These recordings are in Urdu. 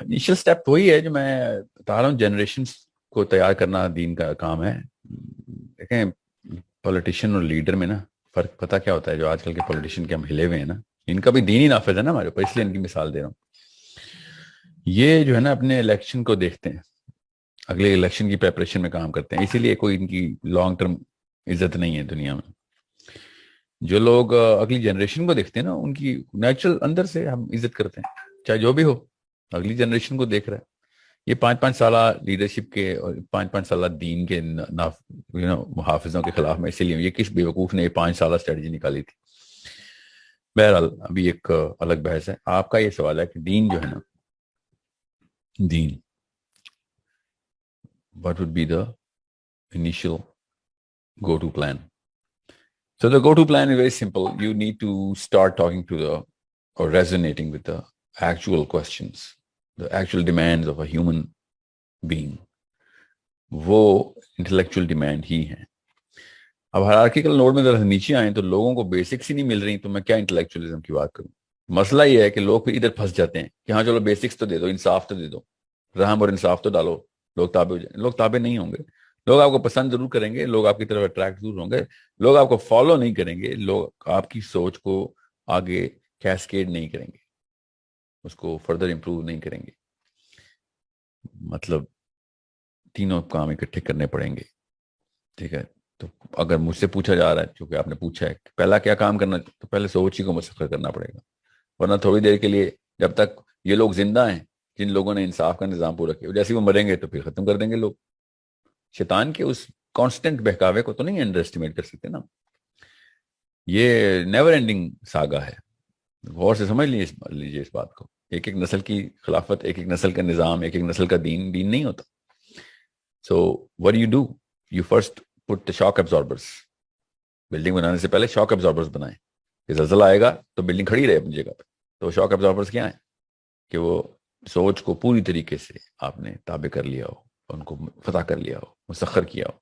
انیشل سٹیپ وہی ہے جو میں بتا رہا ہوں، جنریشن کو تیار کرنا دین کا کام ہے. دیکھیں پولیٹیشین اور لیڈر میں نا فرق پتہ کیا ہوتا ہے؟ جو آج کل کے پولیٹیشین کے ہم ہلے ہوئے ہیں نا، ان کا بھی دین ہی نافذ ہے نا ہمارے اوپر، اس لیے ان کی مثال دے رہا ہوں. یہ جو ہے نا اپنے الیکشن کو دیکھتے ہیں، اگلے الیکشن کی پریپریشن میں کام کرتے ہیں، اسی لیے کوئی ان کی لانگ ٹرم عزت نہیں ہے دنیا میں. جو لوگ اگلی جنریشن کو دیکھتے ہیں نا، ان کی نیچرل اندر سے ہم عزت کرتے ہیں، چاہے جو بھی ہو. اگلی جنریشن کو دیکھ رہا ہے، یہ 5 5 سالہ لیڈرشپ کے اور 5 5 سالہ دین کے محافظوں کے خلاف میں، اسی لیے یہ کس بیوقوف نے یہ 5 سالہ اسٹریٹجی نکالی تھی. بہرحال ابھی ایک الگ بحث ہے. آپ کا یہ سوال ہے کہ دین جو ہے نا، دین what would be the initial go-to plan? So the go-to plan is very simple. You need to start talking to or resonating with the actual questions, the actual demands of a human being. وہ انٹلیکچوئل ڈیمانڈ ہی ہیں. اب ہائرارکیکل نوڈ میں ذرا نیچے آئیں تو لوگوں کو بیسکس ہی نہیں مل رہی، تو میں کیا انٹلیکچوئلزم کی بات کروں؟ مسئلہ یہ ہے کہ لوگ پھر ادھر پھنس جاتے ہیں کہ ہاں چلو بیسکس تو دے دو، انصاف تو دے دو، رحم اور انصاف تو ڈالو، لوگ تابع ہو جائیں. لوگ تابع نہیں ہوں گے. لوگ آپ کو پسند ضرور کریں گے، لوگ آپ کی طرف اٹریکٹ ضرور ہوں گے، لوگ آپ کو فالو نہیں کریں گے، لوگ آپ کی سوچ کو آگے کیسکیڈ نہیں کریں گے، اس کو فردر امپروو نہیں کریں گے. مطلب تینوں کام اکٹھے کرنے پڑیں گے. ٹھیک ہے، تو اگر مجھ سے پوچھا جا رہا ہے، چونکہ آپ نے پوچھا ہے کہ پہلا کیا کام کرنا، تو پہلے سوچ ہی کو مسخر کرنا پڑے گا. ورنہ تھوڑی دیر کے لیے جب تک یہ لوگ زندہ ہیں جن لوگوں نے انصاف کا نظام پورا کیا، جیسے وہ مریں گے تو پھر ختم کر دیں گے لوگ. شیطان کے اس کانسٹنٹ بہکاوے کو تو نہیں انڈر اسٹیمیٹ کر سکتے نا. یہ نیور اینڈنگ ساگا ہے. غور سے سمجھ لیجیے اس بات کو. ایک ایک نسل کی خلافت، ایک ایک نسل کا نظام، ایک ایک نسل کا دین نہیں ہوتا. سو what do? You first put the shock absorbers. Building بنانے سے پہلے شاک ابزاربرز بنائیں کہ زلزلہ آئے گا تو بلڈنگ کھڑی رہے اپنی جگہ پہ. تو شاک ابزاربرز کیا ہیں؟ کہ وہ سوچ کو پوری طریقے سے آپ نے تابع کر لیا ہو، ان کو فتح کر لیا ہو، مسخر کیا ہو،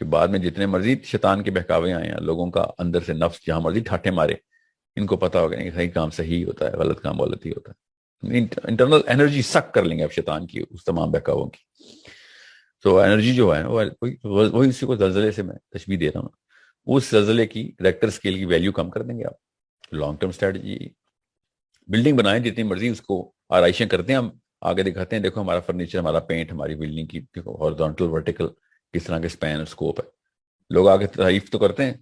کہ بعد میں جتنے مرضی شیطان کے بہکاوے آئے ہیں، لوگوں کا اندر سے نفس جہاں مرضی ٹھاٹھے مارے، ان کو پتا ہوگا کہ صحیح کام صحیح ہوتا ہے، غلط کام غلط ہی ہوتا ہے. انٹرنل انرجی سک کر لیں گے آپ شیطان کی اس تمام بہکاووں کی. تو انرجی جو ہے وہی اسی کو زلزلے سے میں تشبیہ دے رہا ہوں. اس زلزلے کی ریکٹر اسکیل کی ویلیو کم کر دیں گے آپ. لانگ ٹرم اسٹریٹجی، بلڈنگ بنائیں جتنی مرضی، اس کو آرائشیں کرتے ہیں ہم، آگے دکھاتے ہیں دیکھو ہمارا فرنیچر، ہمارا پینٹ، ہماری بلڈنگ کی ہارزونٹل ورٹیکل کس طرح کے اسپین اور اسکوپ ہے. لوگ آگے تعریف تو کرتے ہیں،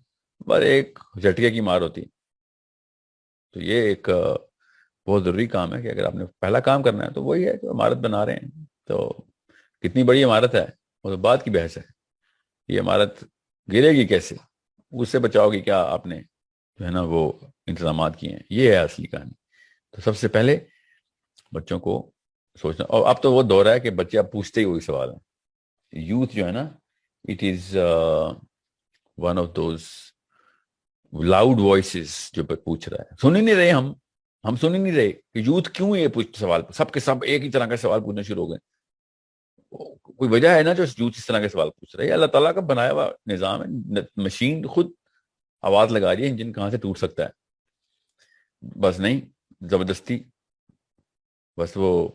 پر ایک جھٹکے کی مار ہوتی ہے. تو یہ ایک بہت ضروری کام ہے کہ اگر آپ نے پہلا کام کرنا ہے تو وہی ہے کہ عمارت بنا رہے ہیں، تو کتنی بڑی عمارت ہے وہ تو بعد کی بحث ہے. یہ عمارت گرے گی کیسے، اس سے بچاؤ گی کیا آپ نے جو ہے نا وہ انتظامات کیے ہیں، یہ ہے اصلی کہانی. تو سب سے پہلے بچوں کو سوچنا. اور اب تو وہ دور ہے کہ بچے اب پوچھتے ہی وہی سوال ہیں. یوتھ جو ہے نا، it is one of those loud voices جو پوچھ رہا ہے. سن ہی نہیں رہے ہم سن ہی نہیں رہے کہ یوتھ کیوں یہ سوال، سب کے سب ایک ہی طرح کا سوال پوچھنا شروع ہو گئے. کوئی وجہ ہے نا جو یوتھ اس طرح کے سوال پوچھ رہے ہیں؟ اللہ تعالیٰ کا بنایا ہوا نظام ہے. مشین خود آواز لگا رہی ہے، انجن کہاں سے ٹوٹ سکتا ہے؟ بس نہیں، زبردستی بس وہ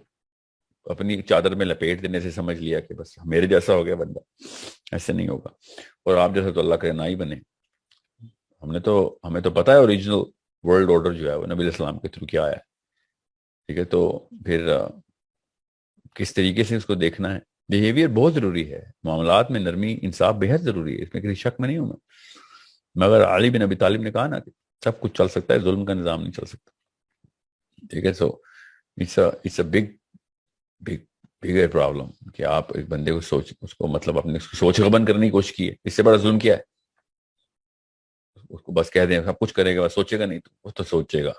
اپنی چادر میں لپیٹ دینے سے سمجھ لیا کہ بس میرے جیسا ہو گیا بندہ. ایسے نہیں ہوگا، اور آپ جیسا تو اللہ کرے نہ ہی بنے. ہمیں تو پتا ہے اوریجنل ورلڈ آرڈر جو ہے وہ نبی علیہ السلام کے تھرو کیا آیا ہے. ٹھیک ہے، تو پھر کس طریقے سے اس کو دیکھنا ہے. بیہیویئر بہت ضروری ہے، معاملات میں نرمی انصاف بہت ضروری ہے، اس میں کسی شک میں نہیں ہوں میں. مگر علی بن ابی طالب نے کہا نا کہ سب کچھ چل سکتا ہے، ظلم کا نظام نہیں چل سکتا. ٹھیک ہے، so it's a bigger problem کہ آپ ایک بندے کو اس کو مطلب اپنے سوچ غبن کرنے کی کوشش کی ہے. اس سے بڑا ظلم کیا ہے؟ اس کو بس کہہ دیں سب کچھ کرے گا، بس سوچے گا نہیں. تو وہ تو سوچے گا،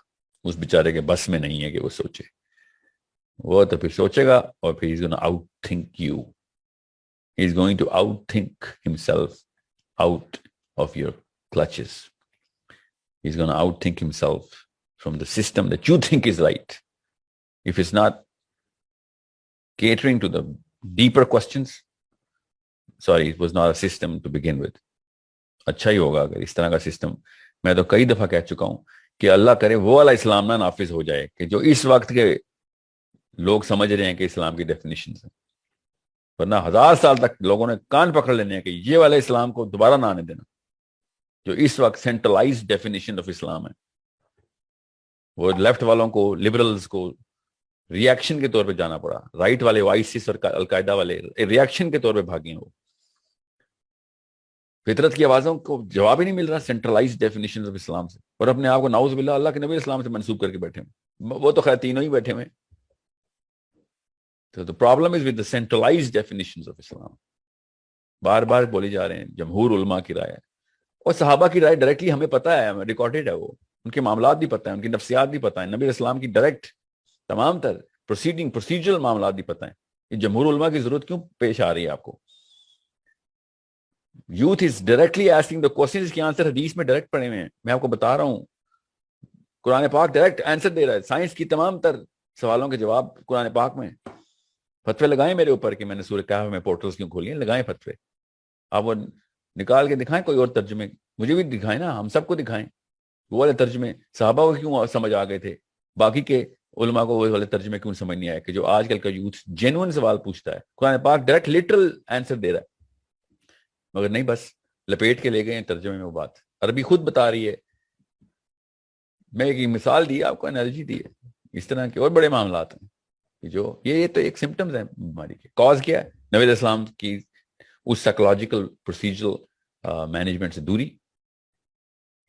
اس بیچارے کے بس میں نہیں ہے کہ وہ سوچے. وہ تو پھر سوچے گا اور پھر he's gonna out-think you. He's going to out-think himself out of your clutches. He's gonna out-think himself from the system that you think is right. If it's not catering to the deeper questions, sorry, it was not a system to begin with. اچھا ہی ہوگا اگر اس طرح کا سسٹم. میں تو کئی دفعہ کہہ چکا ہوں کہ اللہ کرے وہ والا اسلام نہ نافذ ہو جائے کہ جو اس وقت کے لوگ سمجھ رہے ہیں کہ اسلام کی ڈیفینیشن ہے، ورنہ 1000 سال تک لوگوں نے کان پکڑ لینے ہیں کہ یہ والے اسلام کو دوبارہ نہ آنے دینا، جو اس وقت سینٹرلائز ڈیفینیشن آف اسلام ہے۔ وہ لیفٹ والوں کو، لبرلز کو ری ایکشن کے طور پہ جانا پڑا، رائٹ والے وائسس اور القاعدہ والے ری ایکشن کے طور پہ بھاگے ہیں، وہ فطرت کی آوازوں کو جواب ہی نہیں مل رہا سینٹرلائز ڈیفینیشن آف اسلام سے، اور اپنے آپ کو نعوذ باللہ اللہ کے نبی اسلام سے منسوب کر کے بیٹھے ہیں۔ وہ تو خیر تینوں ہی بیٹھے ہوئے۔ تو the problem is with the centralized definitions of Islam۔ بار بار بولی جا رہے ہیں جمہور علماء کی رائے ہے، اور صحابہ کی رائے ڈائریکٹلی ہمیں پتہ ہے، ریکارڈڈ ہے، وہ ان کے معاملات بھی پتہ ہیں، ان کی نفسیات بھی پتہ ہیں، نبی اسلام کی ڈائریکٹ تمام تر پروسیجرل معاملات بھی پتہ ہیں۔ یہ جمہور علماء کی ضرورت کیوں پیش آ رہی ہے آپ کو؟ Youth is directly asking the question, اس کے آنسر حدیث میں ڈائریکٹ پڑے ہوئے ہیں، میں آپ کو بتا رہا ہوں۔ قرآن پاک ڈائریکٹ آنسر دے رہا ہے، سائنس کی تمام تر سوالوں کے جواب قرآن پاک میں۔ فتوے لگائیں میرے اوپر کہ میں نے سورہ کہف میں پورٹلز کیوں کھولی ہیں، لگائیں فتوے، آپ وہ نکال کے دکھائیں، کوئی اور ترجمے مجھے بھی دکھائیں نا، ہم سب کو دکھائیں، وہ والے ترجمے صحابہ کو کیوں سمجھ آ گئے تھے، باقی کے علماء کو وہ والے ترجمے کیوں سمجھ نہیں آئے، کہ جو آج کل کا یوتھ جینوئن سوال پوچھتا ہے، قرآن پاک ڈائریکٹ لٹرل آنسر دے رہا ہے، مگر نہیں، بس لپیٹ کے لے گئے ہیں ترجمے میں وہ بات۔ عربی خود بتا رہی ہے، میں ایک مثال دی آپ کو، انالوجی دی ہے، اس طرح کے اور بڑے معاملات ہیں جو یہ تو ایک سمپٹمز ہیں بیماری کے۔ کاز کیا ہے؟ نبی اسلام کی اس سائیکولوجیکل پروسیجرل مینجمنٹ سے دوری۔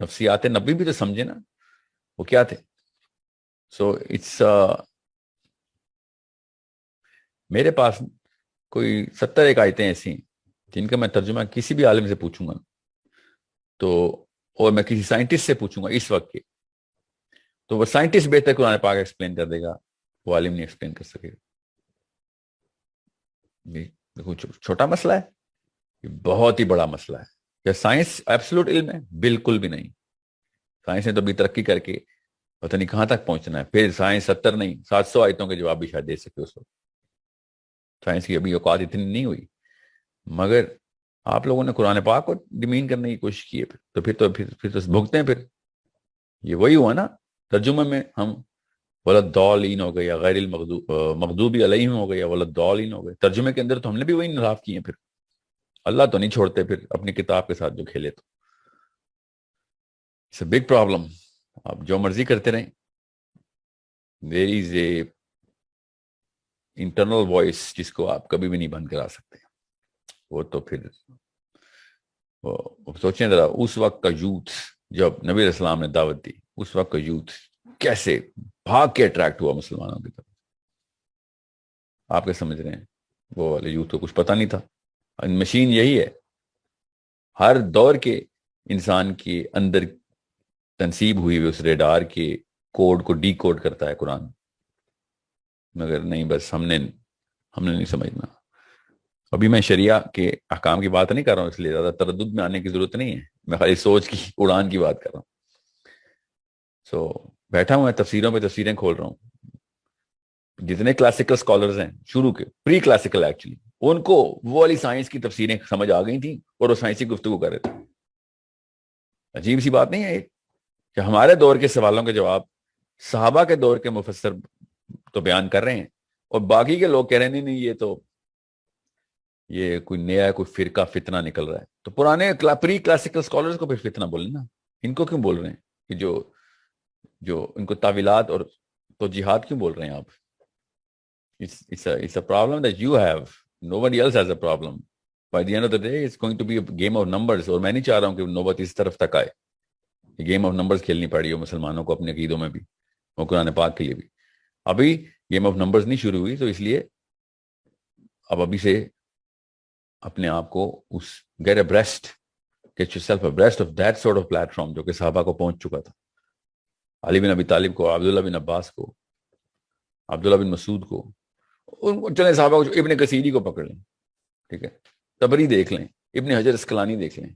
نفسیات نبی بھی تو سمجھے نا وہ کیا تھے۔ سو اٹس میرے پاس کوئی 70 ایک آیتیں ایسی جن کا میں ترجمہ کسی بھی عالم سے پوچھوں گا تو، اور میں کسی سائنٹسٹ سے پوچھوں گا اس وقت کے، تو وہ سائنٹسٹ بہتر قرآن پاک ایکسپلین کر دے گا، وہ عالم نہیں ایکسپلین کر سکے گا۔ دیکھو چھوٹا مسئلہ ہے، یہ بہت ہی بڑا مسئلہ ہے۔ کیا سائنس ایبسولوٹ علم ہے؟ بالکل بھی نہیں۔ سائنس نے تو ابھی ترقی کر کے پتہ نہیں کہاں تک پہنچنا ہے، پھر سائنس 70 نہیں 700 آیتوں کے جواب بھی شاید دے سکے اس وقت، سائنس کی ابھی اوقات اتنی نہیں ہوئی۔ مگر آپ لوگوں نے قرآن پاک کو ڈیمین کرنے کی کوشش کی ہے، پھر تو بھگتے ہیں۔ پھر یہ وہی ہوا نا، ترجمہ میں ہم ولدالین ہو گئے یا غیر المغضوبی علیہم ہو گئے یا ولدالین ہو گئے، ترجمے کے اندر تو ہم نے بھی وہی انحراف کیے ہیں۔ پھر اللہ تو نہیں چھوڑتے پھر اپنی کتاب کے ساتھ جو کھیلے، تو اٹس اے بگ پرابلم۔ آپ جو مرضی کرتے رہیں، دیر از اے انٹرنل وائس جس کو آپ کبھی بھی نہیں بند کرا سکتے۔ وہ تو پھر سوچیں ذرا، اس وقت کا یوتھ جب نبی علیہ السلام نے دعوت دی، اس وقت کا یوتھ کیسے بھاگ کے اٹریکٹ ہوا مسلمانوں کی طرف۔ آپ کیا سمجھ رہے ہیں؟ وہ والے یوتھ کو کچھ پتہ نہیں تھا۔ مشین یہی ہے، ہر دور کے انسان کے اندر تنصیب ہوئی ہوئی اس ریڈار کے کوڈ کو ڈی کوڈ کرتا ہے قرآن، مگر نہیں، بس ہم نے نہیں سمجھنا۔ ابھی میں شریعہ کے احکام کی بات نہیں کر رہا ہوں، اس لیے زیادہ تردد میں آنے کی ضرورت نہیں ہے، میں خالی سوچ کی اڑان کی بات کر رہا ہوں۔ سو بیٹھا ہوں میں تفسیروں پہ تفسیریں کھول رہا ہوں، جتنے کلاسیکل اسکالرز ہیں شروع کے، پری کلاسیکل ایکچولی، ان کو وہ والی سائنس کی تفسیریں سمجھ آ گئی تھیں اور وہ سائنسی گفتگو کر رہے تھے۔ عجیب سی بات نہیں ہے کہ ہمارے دور کے سوالوں کے جواب صحابہ کے دور کے مفسر تو بیان کر رہے ہیں، اور باقی کے لوگ کہہ رہے ہیں نہیں یہ تو یہ کوئی نیا کوئی فرقہ فتنہ نکل رہا ہے۔ تو پرانے پری کلاسیکل اسکالرز کو پھر فتنہ بولیں نا، ان کو کیوں بول رہے ہیں کہ جو ان کو تعویلات اور توجیحات کیوں بول رہے ہیں آپ؟ It's a problem that you have. Nobody else has a problem. By the end of the day, it's going to be a game of numbers. اور میں نہیں چاہ رہا ہوں کہ نوبت اس طرف تک آئے، یہ گیم آف نمبرز کھیلنی پڑی ہو مسلمانوں کو اپنے عقیدوں میں بھی اور قرآن پاک کے لیے بھی۔ ابھی گیم آف نمبرز نہیں شروع ہوئی، تو اس لیے اب ابھی سے اپنے آپ کو get yourself abreast of that sort of platform جو کہ صحابہ کو پہنچ چکا تھا، علی بن ابی طالب کو، عبداللہ بن عباس کو، عبداللہ بن مسعود کو، ان کو چلے صحابہ کو، ابن کثیری کو پکڑ لیں، ٹھیک ہے، تبری دیکھ لیں، ابن حجر اسقلانی دیکھ لیں،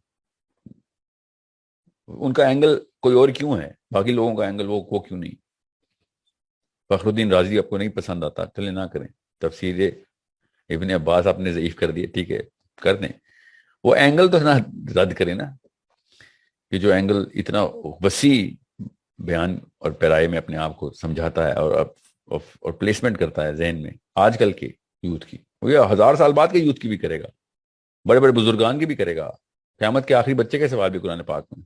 ان کا اینگل کوئی اور کیوں ہے، باقی لوگوں کا اینگل وہ کیوں نہیں؟ فخر الدین رازی آپ کو نہیں پسند آتا، چلے نہ کریں، تفسیر ابن عباس آپ نے ضعیف کر دیے، ٹھیک ہے کر دیں، وہ اینگل تو نہ رد کریں نا، کہ جو اینگل اتنا وسیع بیان اور پیرائے میں اپنے آپ کو سمجھاتا ہے اور اب اور پلیسمنٹ کرتا ہے ذہن میں آج کل کے یوتھ کی، وہ یہ 1000 سال بعد کے یوتھ کی بھی کرے گا، بڑے بڑے بزرگان کی بھی کرے گا، قیامت کے آخری بچے کے سوال بھی قرآن پاک میں۔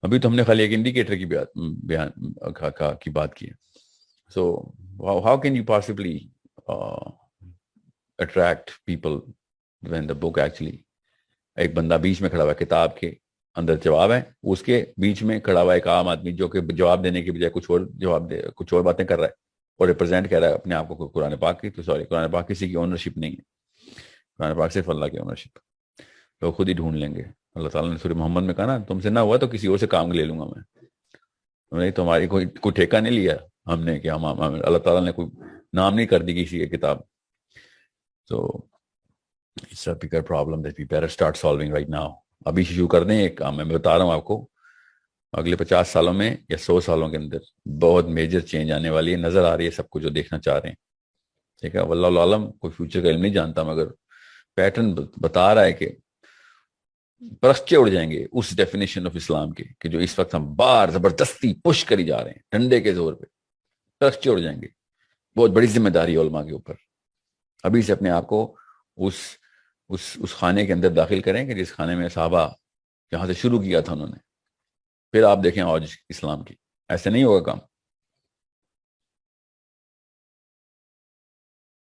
ابھی تو ہم نے خالی ایک انڈیکیٹر کی کی بات کی ہے. So how can you possibly attract people when the book actually, ایک بندہ بیچ میں کھڑا ہوا ہے، کتاب کے اندر جواب ہے، اس کے بیچ میں کھڑا ہوا ایک عام آدمی جو کہ جواب دینے کے بجائے کچھ اور باتیں کر رہا ہے اور ریپرزینٹ کر رہا ہے اپنے آپ کو قرآن پاک کی. تو سوری، قرآن پاک کسی کی اونرشپ نہیں ہے، قرآن پاک صرف اللہ کی اونرشپ. لوگ خود ہی ڈھونڈ لیں گے. اللہ تعالیٰ نے سورہ محمد میں کہا نا، تم سے نہ ہوا تو کسی اور سے کام لے لوں گا میں. نہیں، تمہاری کوئی ٹھیکہ نہیں لیا ہم نے کہ ہم اللہ تعالیٰ نے کوئی نام نہیں کر دی کسی کی کتاب. تو it's a bigger problem that we better start solving right now. ابھی شروع کر دیں ایک کام. میں بتا رہا ہوں آپ کو، اگلے 50 سالوں میں یا 100 سالوں کے اندر بہت میجر چینج آنے والی ہے، نظر آ رہی ہے سب کو جو دیکھنا چاہ رہے ہیں. ٹھیک ہے، واللہ عالم، کوئی فیوچر کا علم نہیں جانتا، مگر پیٹرن بتا رہا ہے کہ پرخچے اڑ جائیں گے اس ڈیفینیشن آف اسلام کے کہ جو اس وقت ہم باہر زبردستی پش کری جا رہے ہیں ڈنڈے کے زور پہ. پرخچے اڑ جائیں گے. بہت بڑی ذمہ داری ہے علماء کے اوپر. ابھی سے اپنے آپ کو اس خانے کے اندر داخل کریں کہ جس خانے میں صحابہ جہاں سے شروع کیا تھا انہوں نے. پھر آپ دیکھیں آج اسلام کی، ایسے نہیں ہوگا کام.